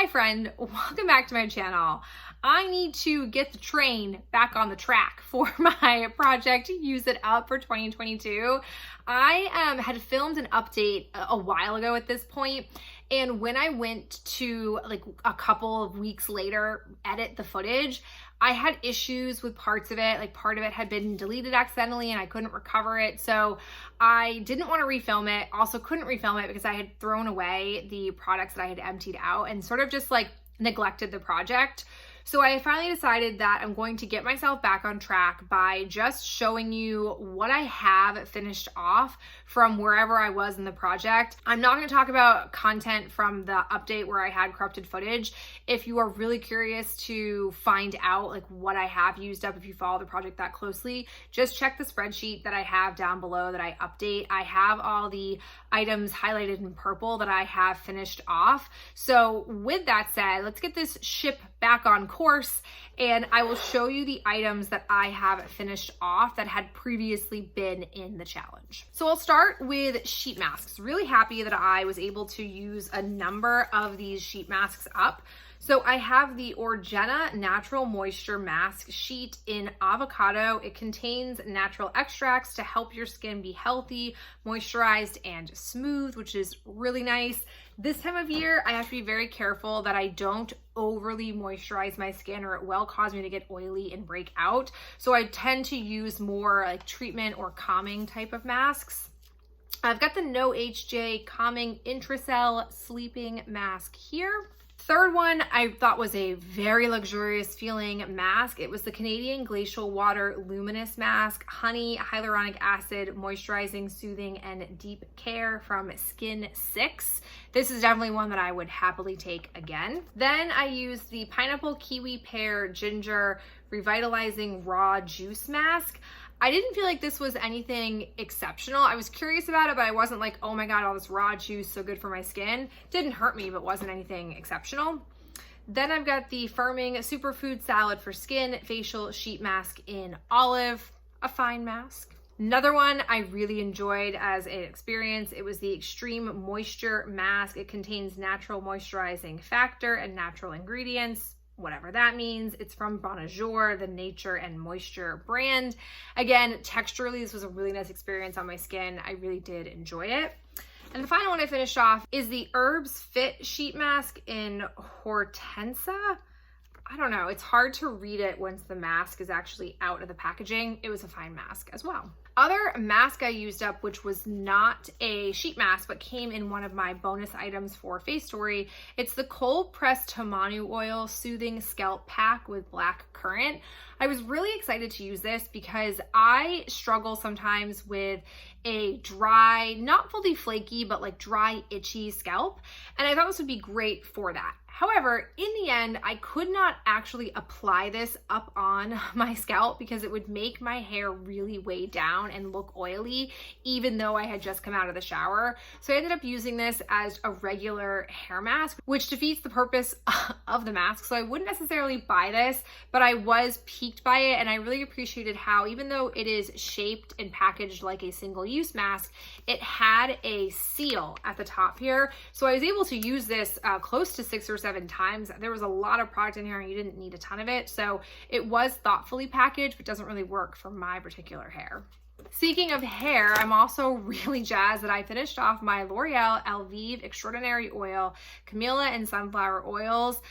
Hi friend, welcome back to my channel. I need to get the train back on the track for my project Use It Up for 2022. I had filmed an update a while ago at this point, and when I went to like a couple of weeks later edit the footage, I had issues with parts of it. Like part of it had been deleted accidentally and I couldn't recover it. So I didn't want to refilm it. Also couldn't refilm it because I had thrown away the products that I had emptied out and sort of just like neglected the project. So I finally decided that I'm going to get myself back on track by just showing you what I have finished off from wherever I was in the project. I'm not going to talk about content from the update where I had corrupted footage. If you are really curious to find out like what I have used up, if you follow the project that closely, just check the spreadsheet that I have down below that I update. I have all the items highlighted in purple that I have finished off. So with that said, let's get this ship back on course and I will show you the items that I have finished off that had previously been in the challenge. So I'll start with sheet masks. Really happy that I was able to use a number of these sheet masks up. So I have the Orgena Natural Moisture Mask Sheet in Avocado. It contains natural extracts to help your skin be healthy, moisturized, and smooth, which is really nice. This time of year, I have to be very careful that I don't overly moisturize my skin or it will cause me to get oily and break out. So I tend to use more like treatment or calming type of masks. I've got the No HJ Calming Intracell Sleeping Mask here. Third one I thought was a very luxurious feeling mask. It was the Canadian Glacial Water Luminous Mask, honey, hyaluronic acid, moisturizing, soothing, and deep care from Skin 6. This is definitely one that I would happily take again. Then I used the Pineapple Kiwi Pear Ginger Revitalizing Raw Juice Mask. I didn't feel like this was anything exceptional. I was curious about it, but I wasn't like, oh my God, all this raw juice, so good for my skin. Didn't hurt me, but wasn't anything exceptional. Then I've got the Firming Superfood Salad for Skin Facial Sheet Mask in Olive, a fine mask. Another one I really enjoyed as an experience, it was the Extreme Moisture Mask. It contains natural moisturizing factor and natural ingredients, whatever that means. It's from Bonjour, the Nature and Moisture brand. Again, texturally, this was a really nice experience on my skin. I really did enjoy it. And the final one I finished off is the Herbs Fit Sheet Mask in Hortensia. I don't know, it's hard to read it once the mask is actually out of the packaging. It was a fine mask as well. Other mask I used up, which was not a sheet mask, but came in one of my bonus items for Face Story. It's the Cold Pressed Tamanu Oil Soothing Scalp Pack with Black Currant. I was really excited to use this because I struggle sometimes with a dry, not fully flaky, but like dry, itchy scalp. And I thought this would be great for that. However, in the end, I could not actually apply this up on my scalp because it would make my hair really weigh down and look oily, even though I had just come out of the shower. So I ended up using this as a regular hair mask, which defeats the purpose of the mask. So I wouldn't necessarily buy this, but I was piqued by it. And I really appreciated how, even though it is shaped and packaged like a single-use mask, it had a seal at the top here. So I was able to use this close to 6 or 7 times. There was a lot of product in here and you didn't need a ton of it. So it was thoughtfully packaged, but doesn't really work for my particular hair. Speaking of hair, I'm also really jazzed that I finished off my L'Oreal Elvive Extraordinary Oil, Camellia and Sunflower Oils.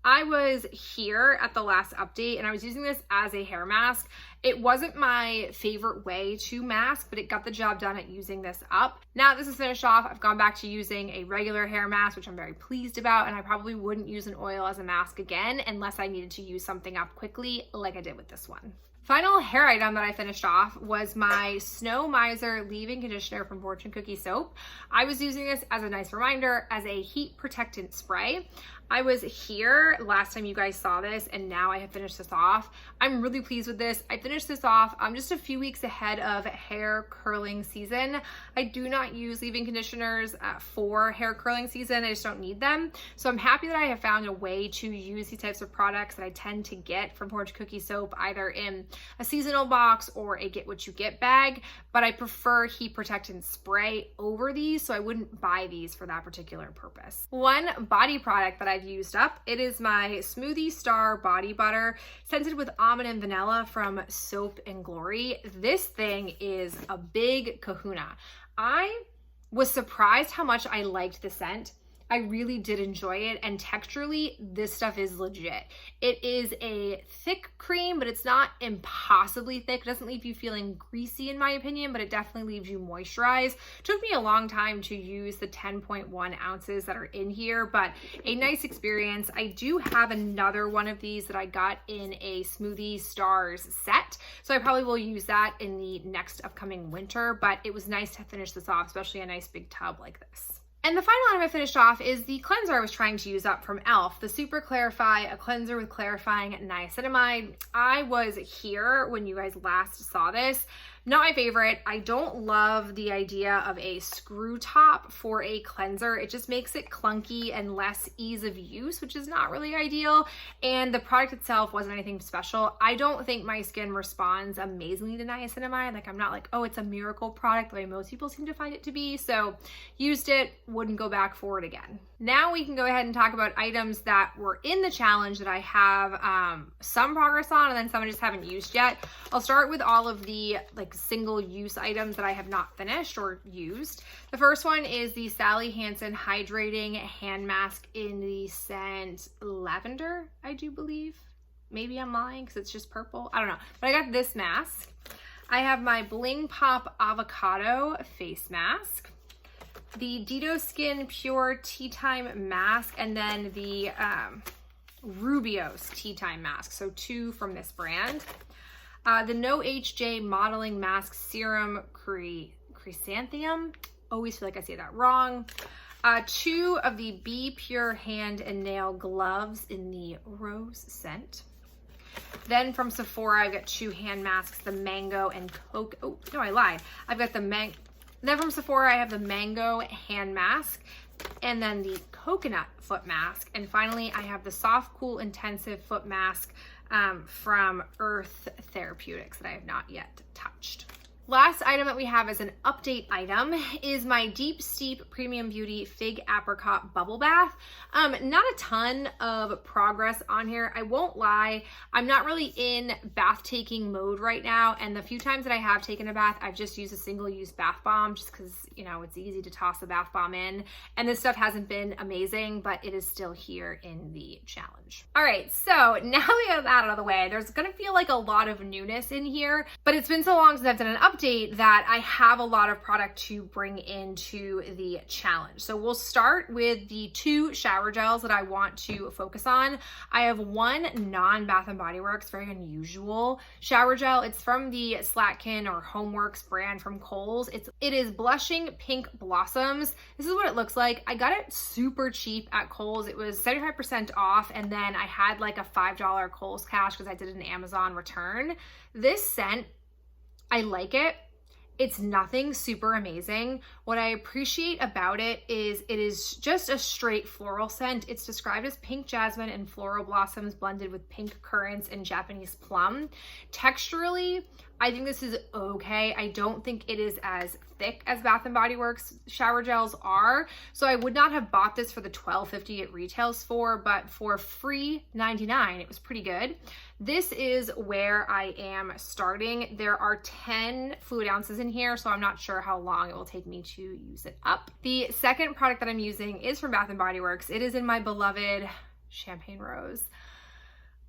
I was here at the last update and I was using this as a hair mask. It wasn't my favorite way to mask, but it got the job done at using this up. Now this is finished off, I've gone back to using a regular hair mask, which I'm very pleased about, and I probably wouldn't use an oil as a mask again unless I needed to use something up quickly like I did with this one. Final hair item that I finished off was my Snow Miser Leave-In Conditioner from Fortune Cookie Soap. I was using this as a nice reminder as a heat protectant spray. I was here last time you guys saw this and now I have finished this off. I'm really pleased with this. I finished this off just a few weeks ahead of hair curling season. I do not use leave-in conditioners for hair curling season. I just don't need them. So I'm happy that I have found a way to use these types of products that I tend to get from Fortune Cookie Soap either in a seasonal box or a get what you get bag, but I prefer heat protectant spray over these, so I wouldn't buy these for that particular purpose. One body product that I've used up, it is my Smoothie Star Body Butter, scented with almond and vanilla from Soap and Glory. This thing is a big kahuna. I was surprised how much I liked the scent. I really did enjoy it, and texturally, this stuff is legit. It is a thick cream, but it's not impossibly thick. It doesn't leave you feeling greasy in my opinion, but it definitely leaves you moisturized. It took me a long time to use the 10.1 ounces that are in here, but a nice experience. I do have another one of these that I got in a Smoothie Stars set, so I probably will use that in the next upcoming winter, but it was nice to finish this off, especially a nice big tub like this. And the final item I finished off is the cleanser I was trying to use up from e.l.f., the Super Clarify, a cleanser with clarifying niacinamide. I was here when you guys last saw this. Not my favorite. I don't love the idea of a screw top for a cleanser. It just makes it clunky and less ease of use, which is not really ideal. And the product itself wasn't anything special. I don't think my skin responds amazingly to niacinamide. Like, I'm not like, oh, it's a miracle product the way most people seem to find it to be. So used it, wouldn't go back for it again. Now we can go ahead and talk about items that were in the challenge that I have some progress on, and then some I just haven't used yet. I'll start with all of the single-use items that I have not finished or used. The first one is the Sally Hansen Hydrating Hand Mask in the scent Lavender, I do believe. Maybe I'm lying because it's just purple. I don't know. But I got this mask. I have my Bling Pop Avocado Face Mask, the Dito Skin Pure Tea Time Mask, and then the Rubios Tea Time Mask. So 2 from this brand. The No HJ Modeling Mask Serum Chrysanthemum. Always feel like I say that wrong. 2 of the Be Pure Hand and Nail Gloves in the Rose scent. Then from Sephora, I've got 2 hand masks, the Mango and Coke. Oh, no, I lied. I've got the Then from Sephora, I have the Mango Hand Mask and then the Coconut Foot Mask. And finally, I have the Soft Cool Intensive Foot Mask from Earth Therapeutics that I have not yet touched. Last item that we have as an update item is my Deep Steep Premium Beauty Fig Apricot Bubble Bath. Not a ton of progress on here. I won't lie. I'm not really in bath taking mode right now. And the few times that I have taken a bath, I've just used a single use bath bomb just because, you know, it's easy to toss a bath bomb in. And this stuff hasn't been amazing, but it is still here in the challenge. All right, so now we have that out of the way, there's gonna feel like a lot of newness in here, but it's been so long since I've done an update that I have a lot of product to bring into the challenge. So we'll start with the 2 shower gels that I want to focus on. I have one non-Bath & Body Works, very unusual shower gel. It's from the Slatkin or Homeworks brand from Kohl's. It is Blushing Pink Blossoms. This is what it looks like. I got it super cheap at Kohl's. It was 75% off, and then I had like a $5 Kohl's cash because I did an Amazon return. This scent, I like it. It's nothing super amazing. What I appreciate about it is just a straight floral scent. It's described as pink jasmine and floral blossoms blended with pink currants and Japanese plum. Texturally, I think this is okay. I don't think it is as thick as Bath & Body Works shower gels are. So I would not have bought this for the $12.50 it retails for, but for free $99, it was pretty good. This is where I am starting. There are 10 fluid ounces in here, so I'm not sure how long it will take me to use it up. The second product that I'm using is from Bath & Body Works. It is in my beloved Champagne Rose.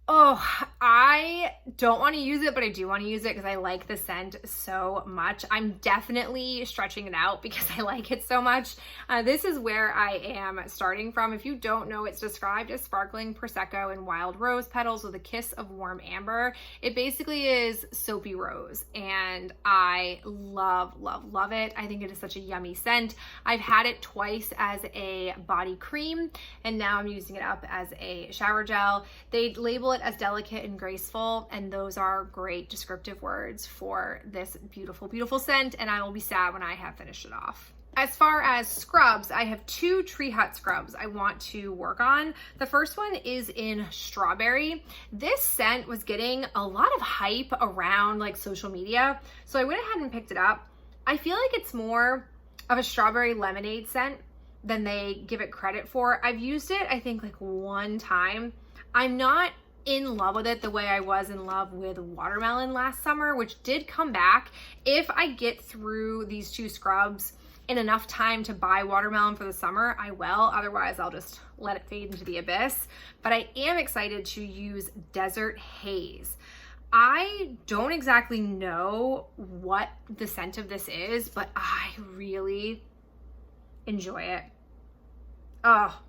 Oh, I don't want to use it, but I do want to use it because I like the scent so much. I'm definitely stretching it out because I like it so much. This is where I am starting from. If you don't know, it's described as sparkling Prosecco and wild rose petals with a kiss of warm amber. It basically is soapy rose, and I love, love, love it. I think it is such a yummy scent. I've had it twice as a body cream, and now I'm using it up as a shower gel. They label it as delicate and graceful, and those are great descriptive words for this beautiful, beautiful scent, and I will be sad when I have finished it off. As far as scrubs, I have 2 Tree Hut scrubs I want to work on. The first one is in strawberry. This scent was getting a lot of hype around like social media, so I went ahead and picked it up. I feel like it's more of a strawberry lemonade scent than they give it credit for. I've used it, I think, like 1 time. I'm not in love with it the way I was in love with watermelon last summer, which did come back. If I get through these 2 scrubs in enough time to buy watermelon for the summer, I will. Otherwise, I'll just let it fade into the abyss. But I am excited to use Desert Haze. I don't exactly know what the scent of this is, but I really enjoy it. Oh,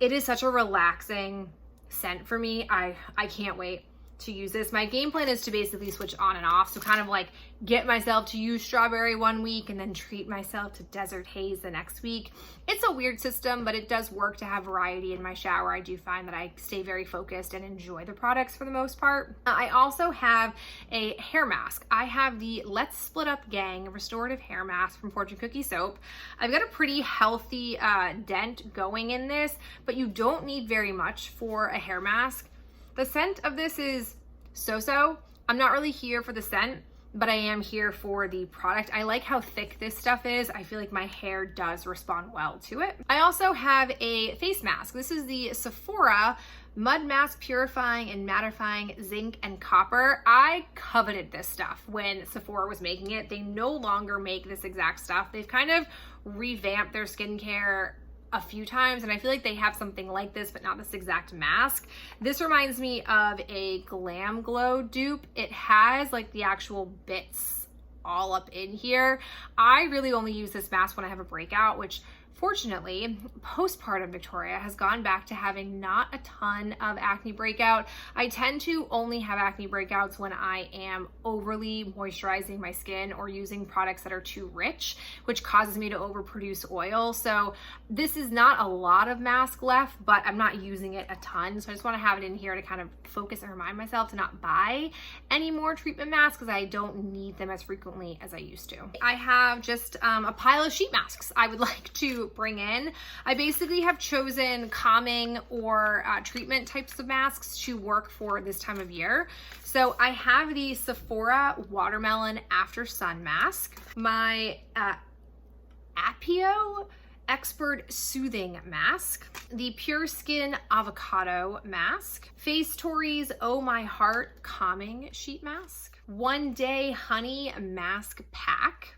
it is such a relaxing scent for me. I can't wait to use this. My game plan is to basically switch on and off. So kind of like get myself to use strawberry one week and then treat myself to Desert Haze the next week. It's a weird system, but it does work to have variety in my shower. I do find that I stay very focused and enjoy the products for the most part. I also have a hair mask. I have the Let's Split Up Gang Restorative Hair Mask from Fortune Cookie Soap. I've got a pretty healthy dent going in this, but you don't need very much for a hair mask. The scent of this is so-so. I'm not really here for the scent, but I am here for the product. I like how thick this stuff is. I feel like my hair does respond well to it. I also have a face mask. This is the Sephora Mud Mask Purifying and Mattifying Zinc and Copper. I coveted this stuff when Sephora was making it. They no longer make this exact stuff. They've kind of revamped their skincare a few times, and I feel like they have something like this, but not this exact mask. This reminds me of a Glam Glow dupe. It has like the actual bits all up in here. I really only use this mask when I have a breakout, which fortunately, postpartum Victoria has gone back to having not a ton of acne breakout. I tend to only have acne breakouts when I am overly moisturizing my skin or using products that are too rich, which causes me to overproduce oil. So this is not a lot of mask left, but I'm not using it a ton. So I just want to have it in here to kind of focus and remind myself to not buy any more treatment masks because I don't need them as frequently as I used to. I have just a pile of sheet masks I would like to bring in. I basically have chosen calming or treatment types of masks to work for this time of year. So I have the Sephora Watermelon After Sun Mask, my Apio Expert Soothing Mask, the Pure Skin Avocado Mask, Face Tories Oh My Heart Calming Sheet Mask, One Day Honey Mask Pack,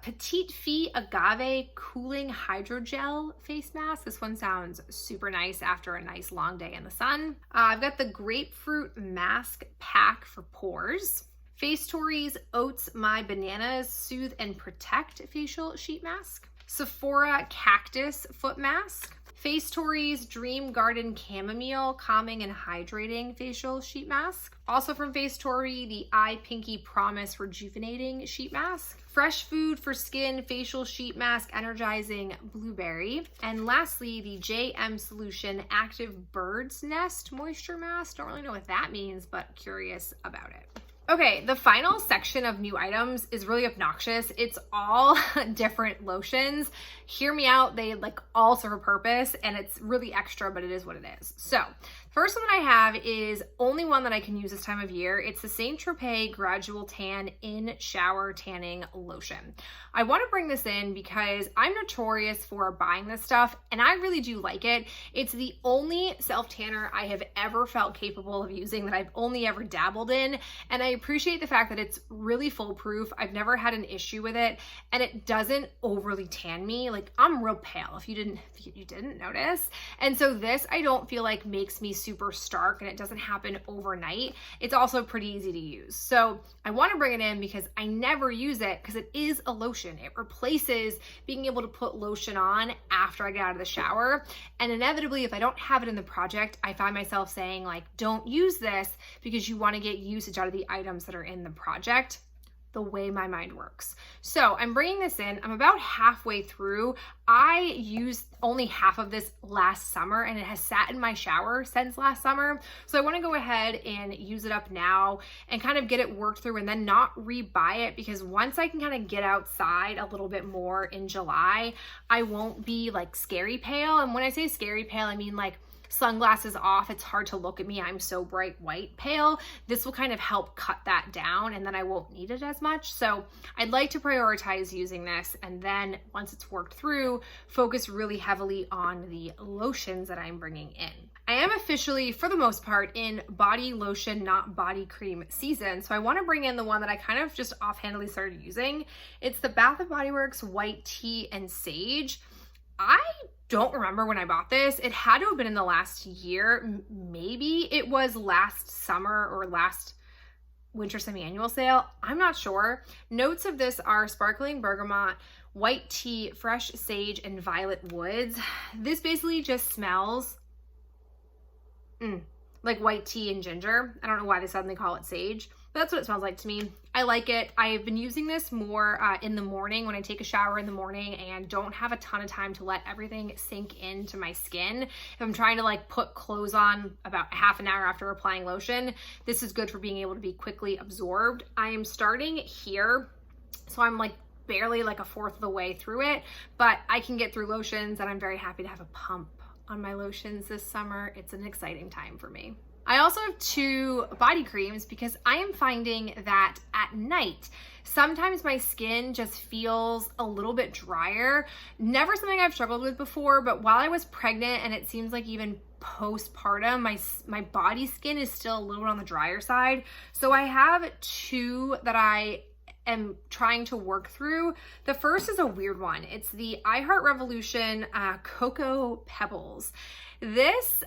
Petite Fille Agave Cooling Hydrogel Face Mask. This one sounds super nice after a nice long day in the sun. I've got the Grapefruit Mask Pack for Pores, Face Tories Oats My Bananas Soothe and Protect Facial Sheet Mask, Sephora Cactus Foot Mask, Face Tories Dream Garden Chamomile Calming and Hydrating Facial Sheet Mask. Also from Face Tory, the I Pinky Promise Rejuvenating Sheet Mask. Fresh Food for Skin Facial Sheet Mask Energizing Blueberry. And lastly, the JM Solution Active Bird's Nest Moisture Mask. Don't really know what that means, but curious about it. Okay, the final section of new items is really obnoxious. It's all different lotions. Hear me out, they like all serve a purpose and it's really extra, but it is what it is. So, first one that I have is only one that I can use this time of year. It's the Saint Tropez Gradual Tan In Shower Tanning Lotion. I want to bring this in because I'm notorious for buying this stuff and I really do like it. It's the only self-tanner I have ever felt capable of using that I've only ever dabbled in, and I appreciate the fact that it's really foolproof. I've never had an issue with it and it doesn't overly tan me. Like I'm real pale if you didn't notice. And so this I don't feel like makes me super stark and it doesn't happen overnight. It's also pretty easy to use. So I want to bring it in because I never use it because it is a lotion. It replaces being able to put lotion on after I get out of the shower. And inevitably, if I don't have it in the project, I find myself saying like, don't use this because you want to get usage out of the items that are in the project. The way my mind works. So I'm bringing this in. I'm about halfway through. I use only half of this last summer, and it has sat in my shower since last summer. So I want to go ahead and use it up now and kind of get it worked through and then not rebuy it, because once I can kind of get outside a little bit more in July, I won't be like scary pale. And when I say scary pale, I mean like sunglasses off, it's hard to look at me, I'm so bright white pale. This will kind of help cut that down, and then I won't need it as much. So I'd like to prioritize using this, and then once it's worked through, focus really heavily on the lotions that I'm bringing in. I am officially, for the most part, in body lotion, not body cream season. So I want to bring in the one that I kind of just offhandedly started using. It's the Bath & Body Works White Tea and Sage. I don't remember when I bought this. It had to have been in the last year. Maybe it was last summer or last winter semi-annual sale. I'm not sure. Notes of this are sparkling bergamot, white tea, fresh sage, and violet woods. This basically just smells like white tea and ginger. I don't know why they suddenly call it sage, but that's what it smells like to me. I like it. I've been using this more in the morning when I take a shower in the morning and don't have a ton of time to let everything sink into my skin. If I'm trying to like put clothes on about half an hour after applying lotion, this is good for being able to be quickly absorbed. I am starting here, so I'm like barely like a fourth of the way through it, but I can get through lotions, and I'm very happy to have a pump on my lotions this summer. It's an exciting time for me. I also have 2 body creams because I am finding that at night, sometimes my skin just feels a little bit drier. Never something I've struggled with before, but while I was pregnant, and it seems like even postpartum, my body skin is still a little bit on the drier side. So I have 2 that I am trying to work through. The first is a weird one. It's the I Heart Revolution Cocoa Pebbles. This,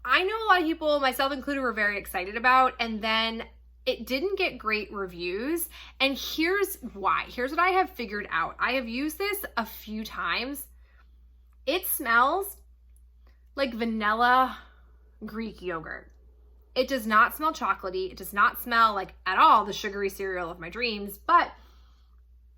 I know a lot of people, myself included, were very excited about, and then it didn't get great reviews. And here's why. Here's what I have figured out. I have used this a few times. It smells like vanilla Greek yogurt. It does not smell chocolatey. It does not smell like at all the sugary cereal of my dreams, but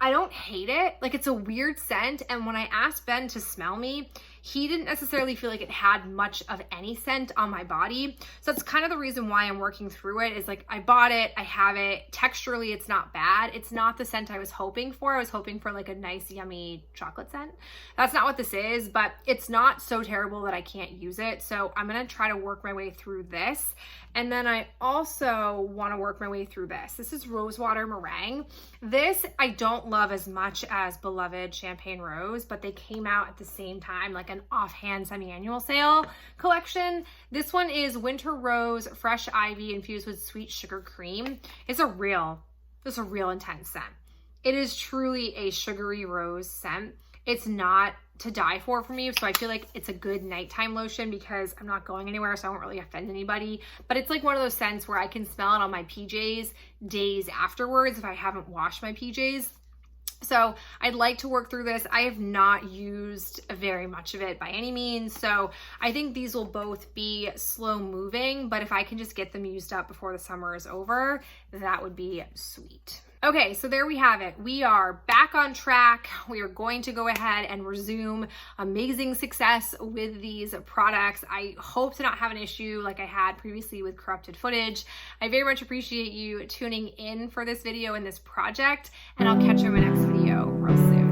I don't hate it. Like, it's a weird scent. And when I asked Ben to smell me, he didn't necessarily feel like it had much of any scent on my body. So that's kind of the reason why I'm working through it, is like, I bought it, I have it. Texturally, it's not bad. It's not the scent I was hoping for. I was hoping for like a nice, yummy chocolate scent. That's not what this is, but it's not so terrible that I can't use it. So I'm going to try to work my way through this. And then I also want to work my way through this. This is Rosewater Meringue. This I don't love as much as beloved Champagne Rose, but they came out at the same time, like an offhand semi-annual sale collection. This one is Winter Rose Fresh Ivy infused with sweet sugar cream. It's a real intense scent. It is truly a sugary rose scent. It's not to die for me, so I feel like it's a good nighttime lotion because I'm not going anywhere, so I won't really offend anybody. But it's like one of those scents where I can smell it on my PJs days afterwards if I haven't washed my PJs. So I'd like to work through this. I have not used very much of it by any means, so I think these will both be slow moving, but if I can just get them used up before the summer is over, that would be sweet. Okay, so there we have it. We are back on track. We are going to go ahead and resume amazing success with these products. I hope to not have an issue like I had previously with corrupted footage. I very much appreciate you tuning in for this video and this project, and I'll catch you in my next video real soon.